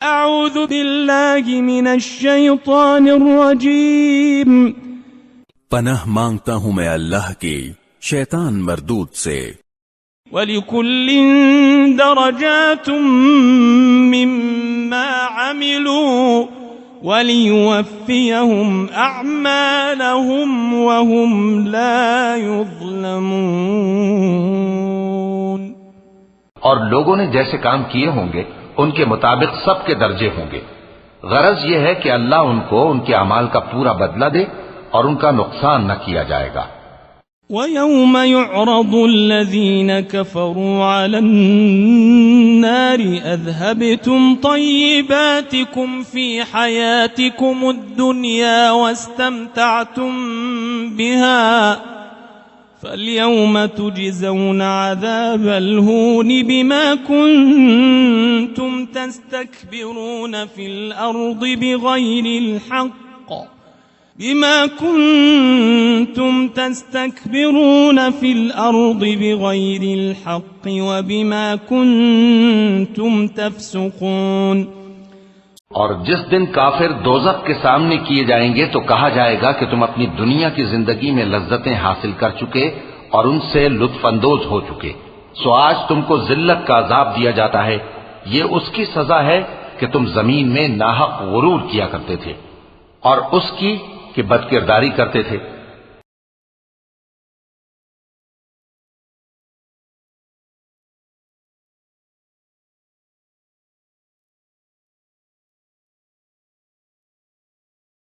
اعوذ باللہ من الشیطان الرجیم. پناہ مانگتا ہوں میں اللہ کی شیطان مردود سے. وَلِكُلٍّ دَرَجَاتٌ مِّمَّا عَمِلُوا وَلِيُوَفِّيَهُمْ أَعْمَالَهُمْ وَهُمْ لَا يُظْلَمُونَ. اور لوگوں نے جیسے کام کیے ہوں گے ان کے مطابق سب کے درجے ہوں گے. غرض یہ ہے کہ اللہ ان کو ان کے اعمال کا پورا بدلہ دے اور ان کا نقصان نہ کیا جائے گا. وَيَوْمَ يُعْرَضُ الَّذِينَ كَفَرُوا عَلَى النَّارِ أَذْهَبْتُمْ طَيِّبَاتِكُمْ فِي حَيَاتِكُمُ الدُّنْيَا وَاسْتَمْتَعْتُمْ بِهَا فَالْيَوْمَ تُجْزَوْنَ عَذَابَ الْهُونِ بِمَا كُنْتُمْ تَسْتَكْبِرُونَ فِي الْأَرْضِ بِغَيْرِ الْحَقِّ بما كنتم تستكبرون في الأرض بغير الحق وبما كنتم تفسقون. اور جس دن کافر دوزخ کے سامنے کیے جائیں گے تو کہا جائے گا کہ تم اپنی دنیا کی زندگی میں لذتیں حاصل کر چکے اور ان سے لطف اندوز ہو چکے، سو آج تم کو ذلت کا عذاب دیا جاتا ہے. یہ اس کی سزا ہے کہ تم زمین میں ناحق غرور کیا کرتے تھے اور اس کی کہ بدکرداری کرتے تھے.